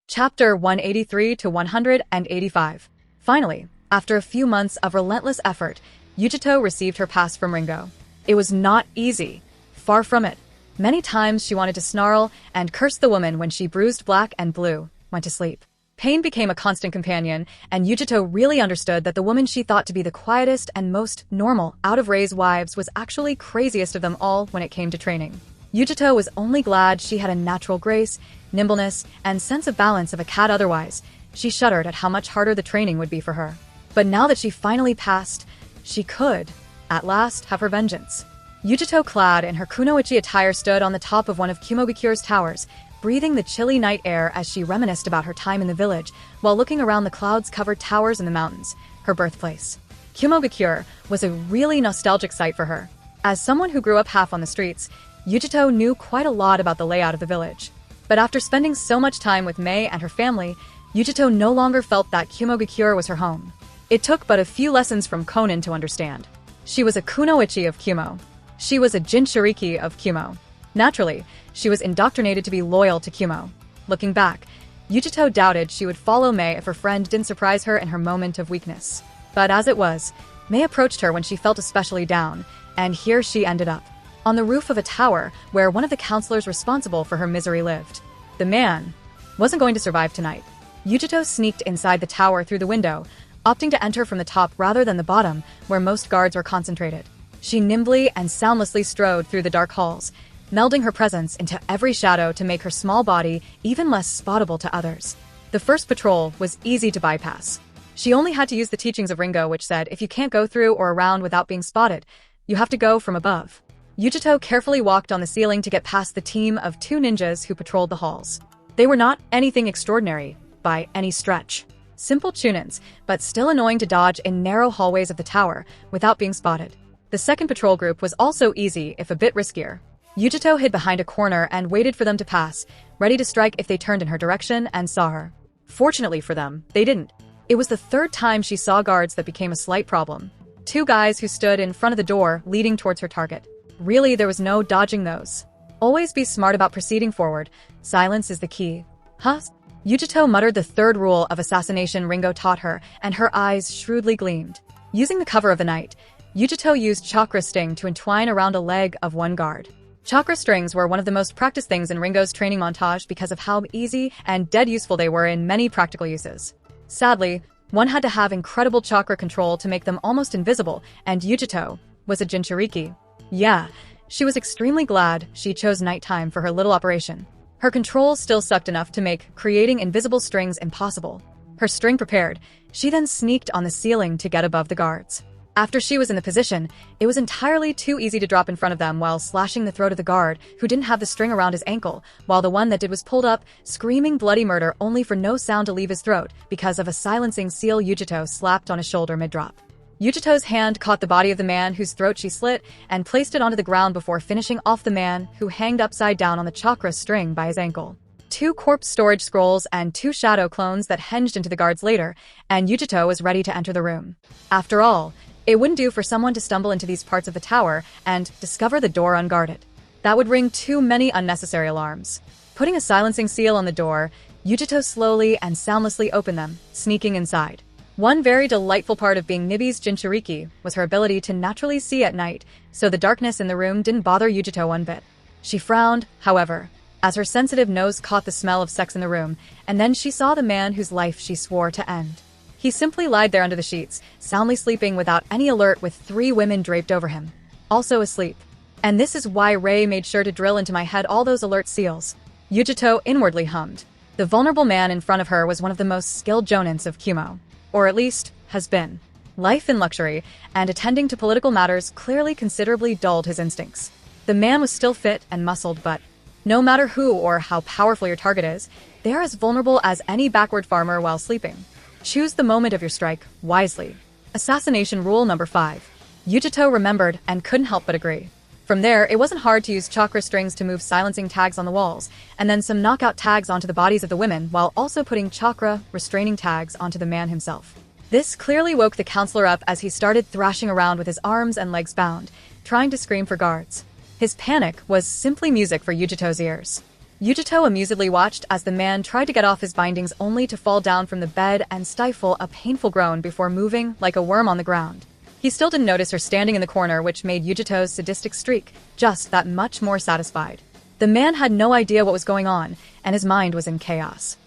Chapter 183 to 185. Finally, after a few months of relentless effort, Yujito received her pass from Ringo. It was not easy. Far from it. Many times she wanted to snarl and curse the woman when she bruised black and blue, went to sleep. Pain became a constant companion, and Yujito really understood that the woman she thought to be the quietest and most normal out of Rei's wives was actually craziest of them all when it came to training. Yujito was only glad she had a natural grace, nimbleness, and sense of balance of a cat. Otherwise, she shuddered at how much harder the training would be for her. But now that she finally passed, she could, at last, have her vengeance. Yujito, clad in her kunoichi attire, stood on the top of one of KasiCair's towers, breathing the chilly night air as she reminisced about her time in the village, while looking around the clouds-covered towers in the mountains, her birthplace. KasiCair was a really nostalgic sight for her. As someone who grew up half on the streets, Yujito knew quite a lot about the layout of the village. But after spending so much time with Mei and her family, Yujito no longer felt that KasiCair was her home. It took but a few lessons from Konan to understand. She was a kunoichi of Kumo. She was a Jinchuriki of Kumo. Naturally, she was indoctrinated to be loyal to Kumo. Looking back, Yujito doubted she would follow Mei if her friend didn't surprise her in her moment of weakness. But as it was, Mei approached her when she felt especially down, and here she ended up. On the roof of a tower where one of the counselors responsible for her misery lived. The man wasn't going to survive tonight. Yujito sneaked inside the tower through the window, opting to enter from the top rather than the bottom, where most guards were concentrated. She nimbly and soundlessly strode through the dark halls, melding her presence into every shadow to make her small body even less spottable to others. The first patrol was easy to bypass. She only had to use the teachings of Ringo, which said if you can't go through or around without being spotted, you have to go from above. Yujito carefully walked on the ceiling to get past the team of 2 ninjas who patrolled the halls. They were not anything extraordinary, by any stretch. Simple chunins, but still annoying to dodge in narrow hallways of the tower without being spotted. The second patrol group was also easy, if a bit riskier. Yujito hid behind a corner and waited for them to pass, ready to strike if they turned in her direction and saw her. Fortunately for them, they didn't. It was the third time she saw guards that became a slight problem. 2 guys who stood in front of the door leading towards her target. Really, there was no dodging those. Always be smart about proceeding forward. Silence is the key. Huh? Yujito muttered the third rule of assassination Ringo taught her, and her eyes shrewdly gleamed. Using the cover of the night, Yujito used chakra sting to entwine around a leg of one guard. Chakra strings were one of the most practiced things in Ringo's training montage because of how easy and dead useful they were in many practical uses. Sadly, one had to have incredible chakra control to make them almost invisible, and Yujito was a Jinchuriki. Yeah, she was extremely glad she chose nighttime for her little operation. Her control still sucked enough to make creating invisible strings impossible. Her string prepared, she then sneaked on the ceiling to get above the guards. After she was in the position, it was entirely too easy to drop in front of them while slashing the throat of the guard who didn't have the string around his ankle, while the one that did was pulled up, screaming bloody murder only for no sound to leave his throat because of a silencing seal Yujito slapped on his shoulder mid-drop. Yujito's hand caught the body of the man whose throat she slit and placed it onto the ground before finishing off the man who hanged upside down on the chakra string by his ankle. 2 corpse storage scrolls and 2 shadow clones that hinged into the guards later, and Yujito was ready to enter the room. After all, it wouldn't do for someone to stumble into these parts of the tower and discover the door unguarded. That would ring too many unnecessary alarms. Putting a silencing seal on the door, Yujito slowly and soundlessly opened them, sneaking inside. One very delightful part of being Nibi's Jinchuriki was her ability to naturally see at night, so the darkness in the room didn't bother Yujito one bit. She frowned, however, as her sensitive nose caught the smell of sex in the room, and then she saw the man whose life she swore to end. He simply lied there under the sheets, soundly sleeping without any alert with 3 women draped over him. Also asleep. And this is why Rei made sure to drill into my head all those alert seals. Yujito inwardly hummed. The vulnerable man in front of her was one of the most skilled jonins of Kumo. Or at least, has been. Life in luxury and attending to political matters clearly considerably dulled his instincts. The man was still fit and muscled, but no matter who or how powerful your target is, they are as vulnerable as any backward farmer while sleeping. Choose the moment of your strike wisely. Assassination rule number 5. Yujito remembered and couldn't help but agree. From there, it wasn't hard to use chakra strings to move silencing tags on the walls, and then some knockout tags onto the bodies of the women while also putting chakra restraining tags onto the man himself. This clearly woke the counselor up as he started thrashing around with his arms and legs bound, trying to scream for guards. His panic was simply music for Yujito's ears. Yujito amusedly watched as the man tried to get off his bindings only to fall down from the bed and stifle a painful groan before moving like a worm on the ground. He still didn't notice her standing in the corner, which made Yujito's sadistic streak just that much more satisfied. The man had no idea what was going on, and his mind was in chaos.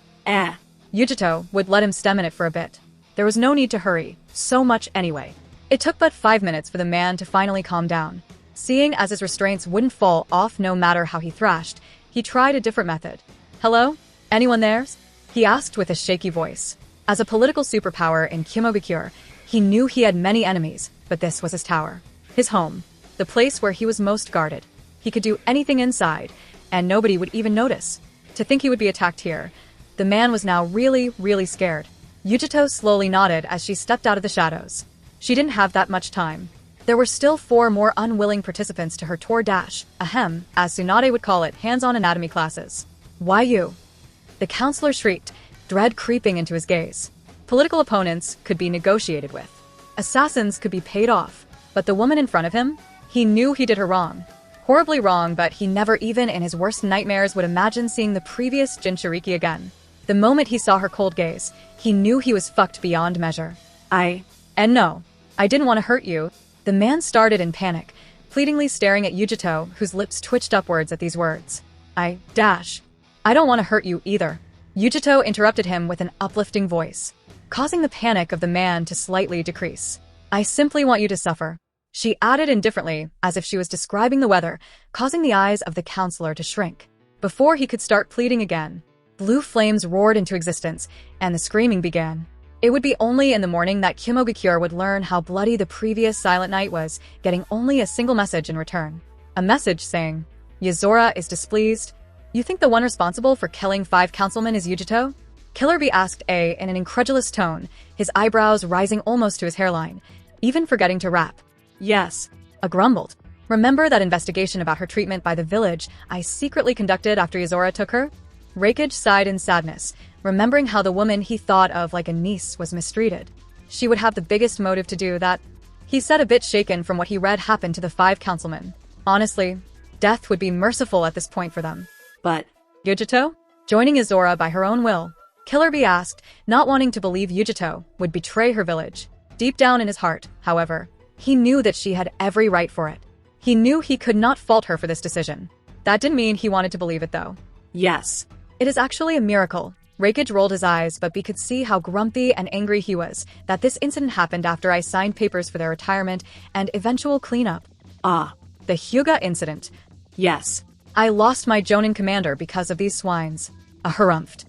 Yujito would let him stem in it for a bit. There was no need to hurry, so much anyway. It took but 5 minutes for the man to finally calm down. Seeing as his restraints wouldn't fall off no matter how he thrashed, he tried a different method. "Hello? Anyone there?" he asked with a shaky voice. As a political superpower in KasiCair, he knew he had many enemies, but this was his tower. His home. The place where he was most guarded. He could do anything inside, and nobody would even notice. To think he would be attacked here, the man was now really, really scared. Yujito slowly nodded as she stepped out of the shadows. She didn't have that much time. There were still 4 more unwilling participants to her tour dash, ahem, as Tsunade would call it, hands-on anatomy classes. "Why you?" the counselor shrieked, dread creeping into his gaze. Political opponents could be negotiated with. Assassins could be paid off. But the woman in front of him? He knew he did her wrong. Horribly wrong, but he never even in his worst nightmares would imagine seeing the previous Jinchuriki again. The moment he saw her cold gaze, he knew he was fucked beyond measure. And no, I didn't want to hurt you." The man started in panic, pleadingly staring at Yujito, whose lips twitched upwards at these words. I don't want to hurt you either." Yujito interrupted him with an uplifting voice, causing the panic of the man to slightly decrease. "I simply want you to suffer," she added indifferently, as if she was describing the weather, causing the eyes of the counselor to shrink. Before he could start pleading again, blue flames roared into existence, and the screaming began. It would be only in the morning that KasiCair would learn how bloody the previous silent night was, getting only a single message in return. A message saying, "Yuzora is displeased. You think the one responsible for killing 5 councilmen is Yujito?" Killer Bee asked A in an incredulous tone, his eyebrows rising almost to his hairline, even forgetting to rap. "Yes," A grumbled. "Remember that investigation about her treatment by the village I secretly conducted after Yuzora took her?" Reikage sighed in sadness, remembering how the woman he thought of like a niece was mistreated. She would have the biggest motive to do that. He said, a bit shaken from what he read happened to the 5 councilmen. Honestly, death would be merciful at this point for them. But Yujito? Joining Yuzora by her own will? Killer Bee asked, not wanting to believe Yujito would betray her village. Deep down in his heart, however, he knew that she had every right for it. He knew he could not fault her for this decision. That didn't mean he wanted to believe it, though. Yes. It is actually a miracle. Reikage rolled his eyes, but B could see how grumpy and angry he was, that this incident happened after I signed papers for their retirement and eventual cleanup. Ah, the Hyuga incident. Yes. I lost my Jonin commander because of these swines. A harumphed.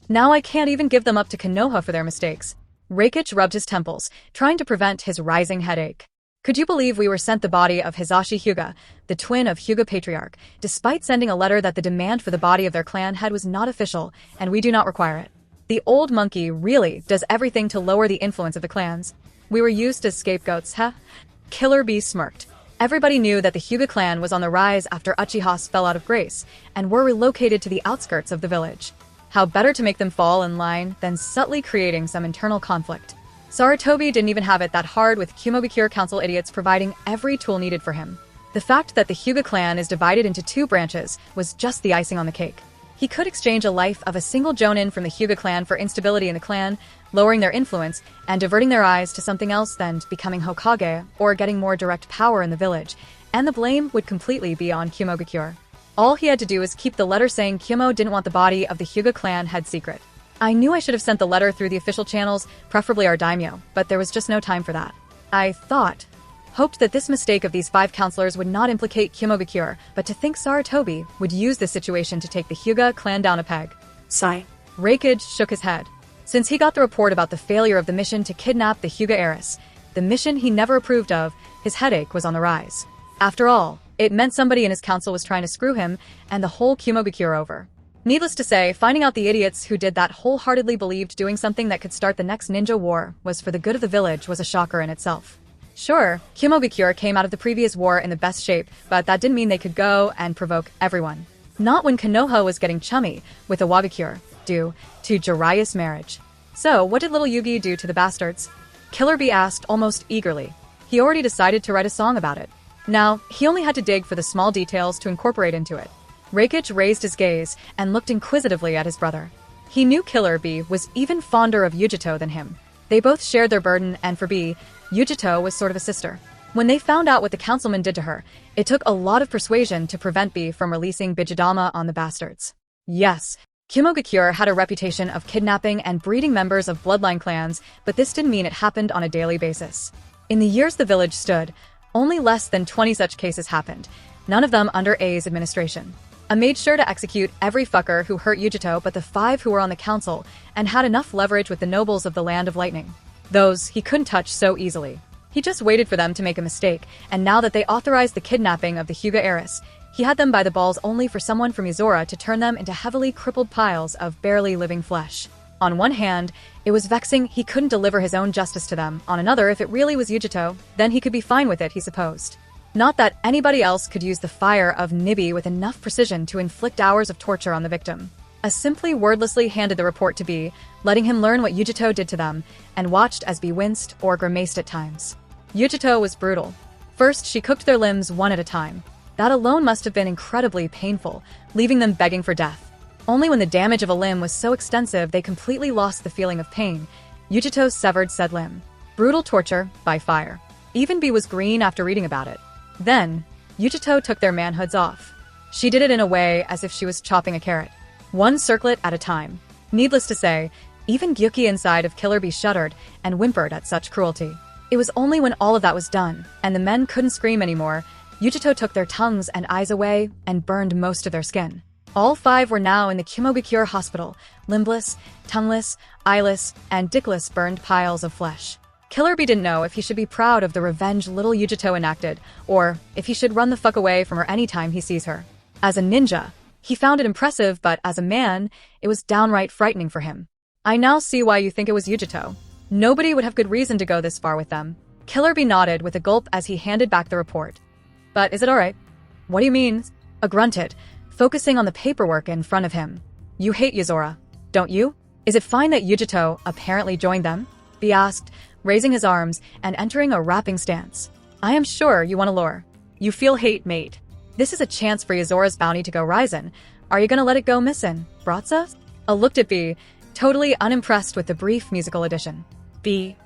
Now I can't even give them up to Konoha for their mistakes. Reikage rubbed his temples, trying to prevent his rising headache. Could you believe we were sent the body of Hisashi Hyuga, the twin of Hyuga Patriarch, despite sending a letter that the demand for the body of their clan head was not official, and we do not require it? The old monkey really does everything to lower the influence of the clans. We were used as scapegoats, huh? Killer Bee smirked. Everybody knew that the Hyuga clan was on the rise after Uchihas fell out of grace, and were relocated to the outskirts of the village. How better to make them fall in line than subtly creating some internal conflict. Sarutobi didn't even have it that hard, with KasiCair council idiots providing every tool needed for him. The fact that the Hyuga clan is divided into 2 branches was just the icing on the cake. He could exchange a life of a single Jonin from the Hyuga clan for instability in the clan, lowering their influence, and diverting their eyes to something else than becoming Hokage or getting more direct power in the village, and the blame would completely be on KasiCair. All he had to do was keep the letter saying Kimo didn't want the body of the Hyuga clan head secret. I knew I should have sent the letter through the official channels, preferably our daimyo, but there was just no time for that. I hoped that this mistake of these 5 counselors would not implicate KasiCair, but to think Sarutobi would use this situation to take the Hyuga clan down a peg. Sigh. Reikage shook his head. Since he got the report about the failure of the mission to kidnap the Hyuga heiress, the mission he never approved of, his headache was on the rise. After all, it meant somebody in his council was trying to screw him and the whole KasiCair over. Needless to say, finding out the idiots who did that wholeheartedly believed doing something that could start the next ninja war was for the good of the village was a shocker in itself. Sure, KasiCair came out of the previous war in the best shape, but that didn't mean they could go and provoke everyone. Not when Konoha was getting chummy with the Wagakure, due to Jiraiya's marriage. So, what did little Yugi do to the bastards? Killer Bee asked almost eagerly. He already decided to write a song about it. Now, he only had to dig for the small details to incorporate into it. Reikage raised his gaze and looked inquisitively at his brother. He knew Killer Bee was even fonder of Yujito than him. They both shared their burden, and for Bee, Yujito was sort of a sister. When they found out what the councilman did to her, it took a lot of persuasion to prevent Bee from releasing Bijidama on the bastards. Yes, KasiCair had a reputation of kidnapping and breeding members of bloodline clans, but this didn't mean it happened on a daily basis. In the years the village stood, only less than 20 such cases happened, none of them under A's administration. A made sure to execute every fucker who hurt Yujito but the 5 who were on the council and had enough leverage with the nobles of the Land of Lightning. Those he couldn't touch so easily. He just waited for them to make a mistake, and now that they authorized the kidnapping of the Hyuga heiress, he had them by the balls only for someone from Yuzora to turn them into heavily crippled piles of barely living flesh. On one hand, it was vexing he couldn't deliver his own justice to them. On another, if it really was Yujito, then he could be fine with it, he supposed. Not that anybody else could use the fire of Nibi with enough precision to inflict hours of torture on the victim. A simply wordlessly handed the report to Bee, letting him learn what Yujito did to them, and watched as Bee winced or grimaced at times. Yujito was brutal. First, she cooked their limbs one at a time. That alone must have been incredibly painful, leaving them begging for death. Only when the damage of a limb was so extensive they completely lost the feeling of pain, Yujito severed said limb. Brutal torture by fire. Even Bee was green after reading about it. Then, Yujito took their manhoods off. She did it in a way as if she was chopping a carrot. One circlet at a time. Needless to say, even Gyuki inside of Killer Bee shuddered and whimpered at such cruelty. It was only when all of that was done, and the men couldn't scream anymore, Yujito took their tongues and eyes away and burned most of their skin. All 5 were now in the KasiCair hospital, limbless, tongueless, eyeless, and dickless burned piles of flesh. Killer Bee didn't know if he should be proud of the revenge little Yujito enacted, or if he should run the fuck away from her anytime he sees her. As a ninja, he found it impressive, but as a man, it was downright frightening for him. I now see why you think it was Yujito. Nobody would have good reason to go this far with them. Killer Bee nodded with a gulp as he handed back the report. But is it alright? What do you mean? A grunted, focusing on the paperwork in front of him. You hate Yuzora, don't you? Is it fine that Yujito apparently joined them? Bee asked, raising his arms and entering a rapping stance. I am sure you want to lure. You feel hate, mate. This is a chance for Yuzora's bounty to go rising. Are you gonna let it go missin', Bratza? A looked at Bee, totally unimpressed with the brief musical addition. Bee.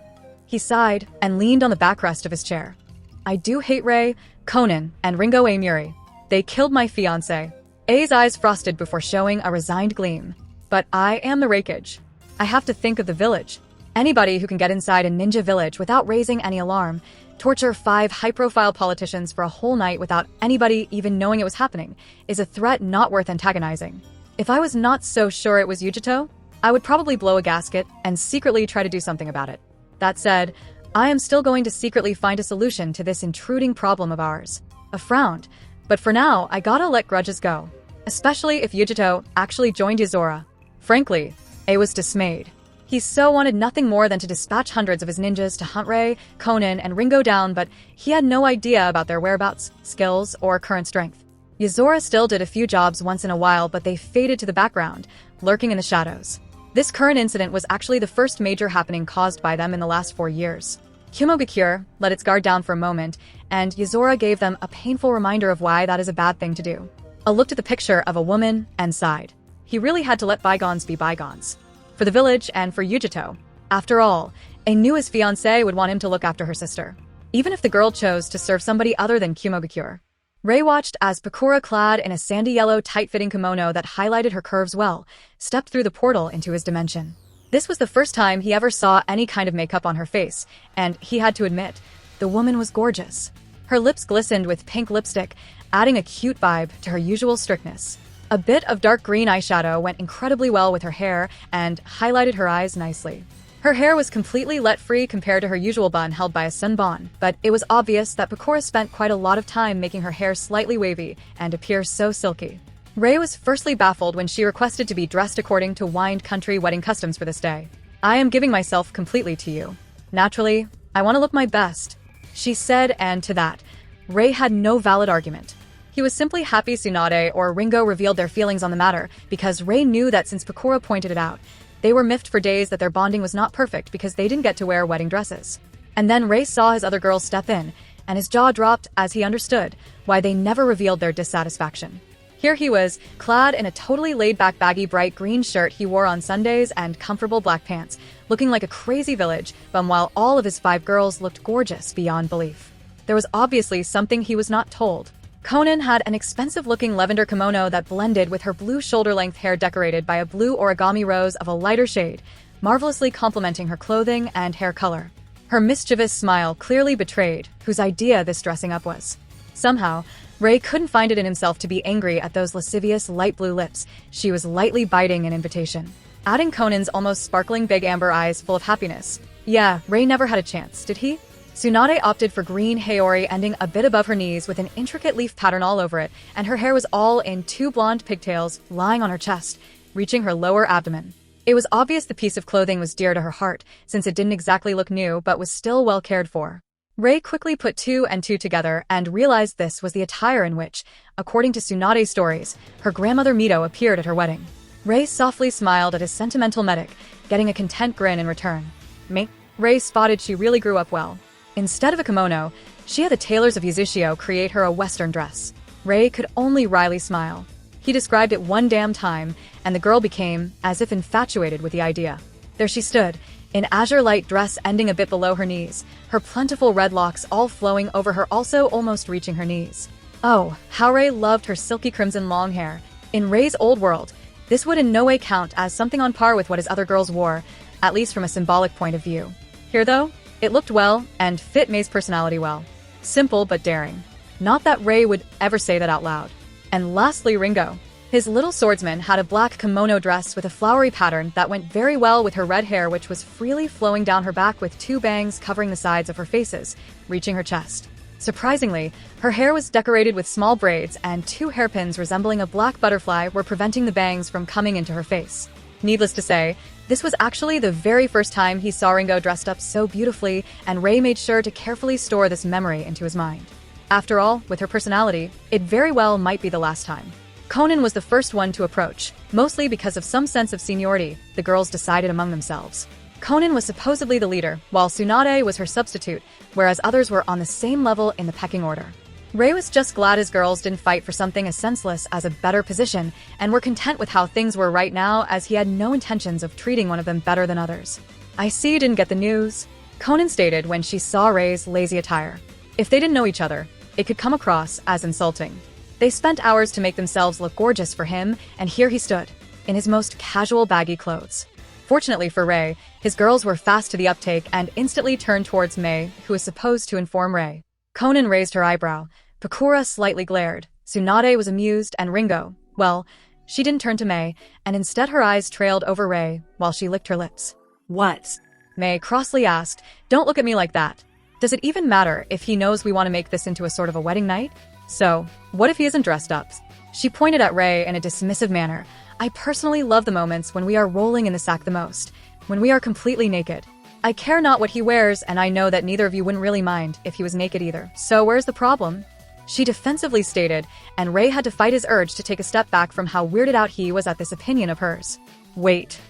He sighed and leaned on the backrest of his chair. I do hate Ray, Conan, and Ringo A. Muri. They killed my fiancé. A's eyes frosted before showing a resigned gleam. But I am the Reikage. I have to think of the village. Anybody who can get inside a ninja village without raising any alarm, torture 5 high-profile politicians for a whole night without anybody even knowing it was happening, is a threat not worth antagonizing. If I was not so sure it was Yujito, I would probably blow a gasket and secretly try to do something about it. That said, I am still going to secretly find a solution to this intruding problem of ours. A frown, but for now, I gotta let grudges go. Especially if Yujito actually joined Yuzora. Frankly, A was dismayed. He so wanted nothing more than to dispatch hundreds of his ninjas to hunt Ray, Conan, and Ringo down, but he had no idea about their whereabouts, skills, or current strength. Yuzora still did a few jobs once in a while, but they faded to the background, lurking in the shadows. This current incident was actually the first major happening caused by them in the last 4 years. KasiCair let its guard down for a moment, and Yuzora gave them a painful reminder of why that is a bad thing to do. A looked at the picture of a woman and sighed. He really had to let bygones be bygones. For the village and for Yujito. After all, A knew his fiancée would want him to look after her sister. Even if the girl chose to serve somebody other than KasiCair. Ray watched as Pakura, clad in a sandy yellow tight-fitting kimono that highlighted her curves well, stepped through the portal into his dimension. This was the first time he ever saw any kind of makeup on her face, and he had to admit, the woman was gorgeous. Her lips glistened with pink lipstick, adding a cute vibe to her usual strictness. A bit of dark green eyeshadow went incredibly well with her hair and highlighted her eyes nicely. Her hair was completely let free compared to her usual bun held by a sunbon, but it was obvious that Pakura spent quite a lot of time making her hair slightly wavy and appear so silky. Ray was firstly baffled when she requested to be dressed according to wind country wedding customs for this day. I am giving myself completely to you. Naturally, I want to look my best, she said, and to that, Ray had no valid argument. He was simply happy Tsunade or Ringo revealed their feelings on the matter, because Ray knew that since Pakura pointed it out, they were miffed for days that their bonding was not perfect because they didn't get to wear wedding dresses. And then Ray saw his other girls step in, and his jaw dropped as he understood why they never revealed their dissatisfaction. Here he was, clad in a totally laid-back baggy bright green shirt he wore on Sundays and comfortable black pants, looking like a crazy village bum while all of his 5 girls looked gorgeous beyond belief. There was obviously something he was not told. Konan had an expensive-looking lavender kimono that blended with her blue shoulder-length hair decorated by a blue origami rose of a lighter shade, marvelously complementing her clothing and hair color. Her mischievous smile clearly betrayed whose idea this dressing up was. Somehow, Ray couldn't find it in himself to be angry at those lascivious light blue lips she was lightly biting an invitation. Adding Conan's almost sparkling big amber eyes full of happiness. Yeah, Ray never had a chance, did he? Tsunade opted for green Haori ending a bit above her knees with an intricate leaf pattern all over it, and her hair was all in 2 blonde pigtails lying on her chest, reaching her lower abdomen. It was obvious the piece of clothing was dear to her heart, since it didn't exactly look new but was still well cared for. Ray quickly put 2 and 2 together and realized this was the attire in which, according to Tsunade's stories, her grandmother Mito appeared at her wedding. Ray softly smiled at his sentimental medic, getting a content grin in return. Me? Ray spotted she really grew up well. Instead of a kimono, she had the tailors of Yuzushio create her a western dress. Ray could only wryly smile. He described it one damn time, and the girl became as if infatuated with the idea. There she stood, in azure light dress ending a bit below her knees, her plentiful red locks all flowing over her also almost reaching her knees. Oh, how Ray loved her silky crimson long hair. In Ray's old world, this would in no way count as something on par with what his other girls wore, at least from a symbolic point of view. Here though, it looked well and fit May's personality well. Simple but daring. Not that Ray would ever say that out loud. And lastly, Ringo. His little swordsman had a black kimono dress with a flowery pattern that went very well with her red hair, which was freely flowing down her back with 2 bangs covering the sides of her faces, reaching her chest. Surprisingly, her hair was decorated with small braids and 2 hairpins resembling a black butterfly were preventing the bangs from coming into her face. Needless to say, this was actually the very first time he saw Ringo dressed up so beautifully, and Ray made sure to carefully store this memory into his mind. After all, with her personality, it very well might be the last time. Konan was the first one to approach, mostly because of some sense of seniority, the girls decided among themselves. Konan was supposedly the leader, while Tsunade was her substitute, whereas others were on the same level in the pecking order. Ray was just glad his girls didn't fight for something as senseless as a better position, and were content with how things were right now as he had no intentions of treating one of them better than others. I see you didn't get the news, Konan stated when she saw Ray's lazy attire. If they didn't know each other, it could come across as insulting. They spent hours to make themselves look gorgeous for him, and here he stood, in his most casual baggy clothes. Fortunately for Ray, his girls were fast to the uptake and instantly turned towards May, who was supposed to inform Ray. Konan raised her eyebrow. Pakura slightly glared. Tsunade was amused, and Ringo, well, she didn't turn to May, and instead her eyes trailed over Ray while she licked her lips. What? May crossly asked. Don't look at me like that. Does it even matter if he knows we want to make this into a sort of a wedding night? So, what if he isn't dressed up? She pointed at Ray in a dismissive manner. I personally love the moments when we are rolling in the sack the most, when we are completely naked. I care not what he wears, and I know that neither of you wouldn't really mind if he was naked either. So where's the problem? She defensively stated, and Ray had to fight his urge to take a step back from how weirded out he was at this opinion of hers. Wait.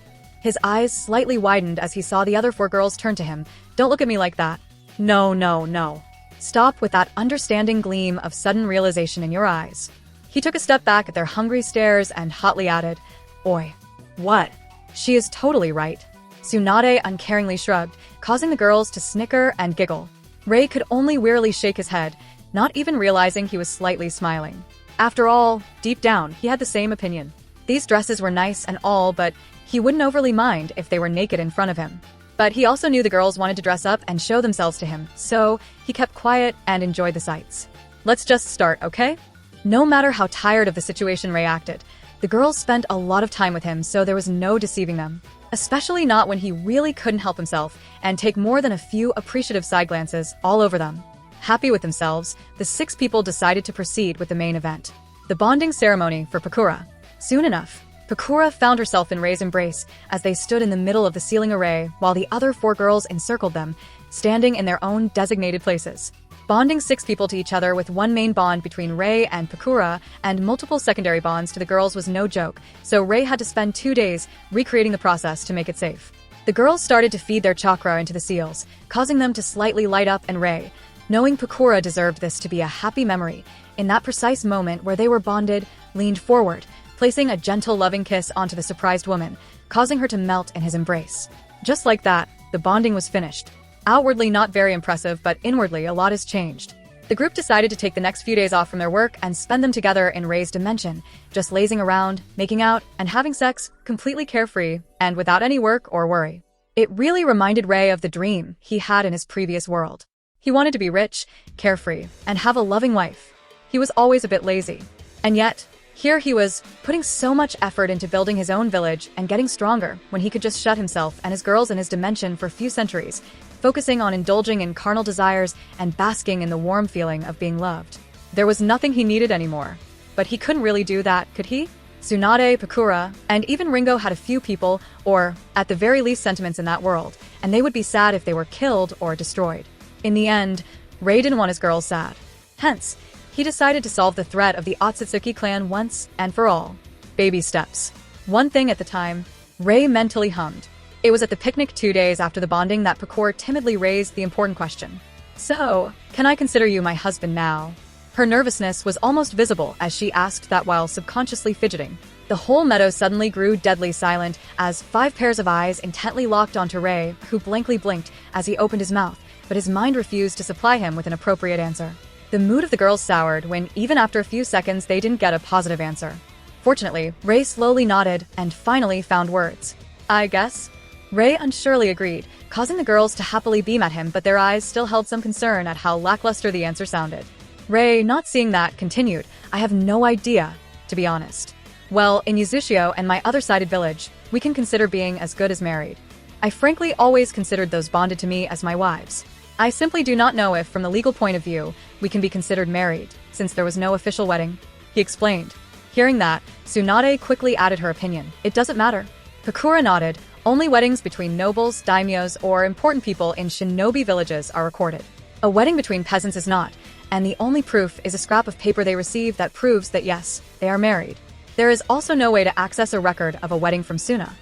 His eyes slightly widened as he saw the other 4 girls turn to him. Don't look at me like that. No, no, no. Stop with that understanding gleam of sudden realization in your eyes. He took a step back at their hungry stares and hotly added, Oi. What? She is totally right. Tsunade uncaringly shrugged, causing the girls to snicker and giggle. Ray could only wearily shake his head, not even realizing he was slightly smiling. After all, deep down, he had the same opinion. These dresses were nice and all, but he wouldn't overly mind if they were naked in front of him. But he also knew the girls wanted to dress up and show themselves to him, so he kept quiet and enjoyed the sights. Let's just start, okay? No matter how tired of the situation Ray acted, the girls spent a lot of time with him, so there was no deceiving them. Especially not when he really couldn't help himself and take more than a few appreciative side glances all over them. Happy with themselves, the 6 people decided to proceed with the main event, the bonding ceremony for Pakura. Soon enough, Pakura found herself in Ray's embrace as they stood in the middle of the ceiling array while the other 4 girls encircled them, standing in their own designated places. Bonding 6 people to each other with one main bond between Ray and Pakura and multiple secondary bonds to the girls was no joke, so Ray had to spend 2 days recreating the process to make it safe. The girls started to feed their chakra into the seals, causing them to slightly light up, and Ray, knowing Pakura deserved this to be a happy memory, in that precise moment where they were bonded, leaned forward, placing a gentle, loving kiss onto the surprised woman, causing her to melt in his embrace. Just like that, the bonding was finished. Outwardly not very impressive, but inwardly a lot has changed. The group decided to take the next few days off from their work and spend them together in Rei's dimension, just lazing around, making out, and having sex, completely carefree, and without any work or worry. It really reminded Rei of the dream he had in his previous world. He wanted to be rich, carefree, and have a loving wife. He was always a bit lazy. And yet, here he was, putting so much effort into building his own village and getting stronger when he could just shut himself and his girls in his dimension for a few centuries, focusing on indulging in carnal desires and basking in the warm feeling of being loved. There was nothing he needed anymore. But he couldn't really do that, could he? Tsunade, Pakura, and even Ringo had a few people, or, at the very least, sentiments in that world, and they would be sad if they were killed or destroyed. In the end, Rei didn't want his girls sad. Hence, he decided to solve the threat of the Otsutsuki clan once and for all. Baby steps. One thing at the time, Rei mentally hummed. It was at the picnic 2 days after the bonding that Pakura timidly raised the important question. So, can I consider you my husband now? Her nervousness was almost visible as she asked that while subconsciously fidgeting. The whole meadow suddenly grew deadly silent as 5 pairs of eyes intently locked onto Rei, who blankly blinked as he opened his mouth, but his mind refused to supply him with an appropriate answer. The mood of the girls soured when, even after a few seconds, they didn't get a positive answer. Fortunately, Rei slowly nodded and finally found words. I guess? Rei unsurely agreed, causing the girls to happily beam at him, but their eyes still held some concern at how lackluster the answer sounded. Rei, not seeing that, continued, I have no idea, to be honest. Well, in Yuzushio and my other-sided village, we can consider being as good as married. I frankly always considered those bonded to me as my wives. I simply do not know if, from the legal point of view, we can be considered married, since there was no official wedding, he explained. Hearing that, Tsunade quickly added her opinion. It doesn't matter. Pakura nodded. Only weddings between nobles, daimyos, or important people in shinobi villages are recorded. A wedding between peasants is not, and the only proof is a scrap of paper they receive that proves that yes, they are married. There is also no way to access a record of a wedding from Suna.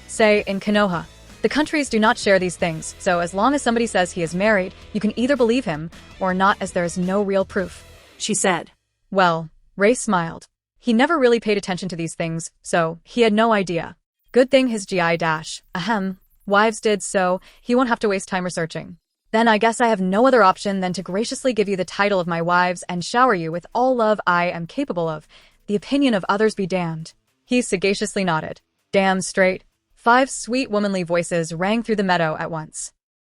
Say, in Konoha. The countries do not share these things, so as long as somebody says he is married, you can either believe him or not, as there is no real proof, she said. Well, Rei smiled. He never really paid attention to these things, so he had no idea. Good thing his GI dash, wives did, so he won't have to waste time researching. Then I guess I have no other option than to graciously give you the title of my wives and shower you with all love I am capable of. The opinion of others be damned. He sagaciously nodded. Damn straight. 5 sweet womanly voices rang through the meadow at once.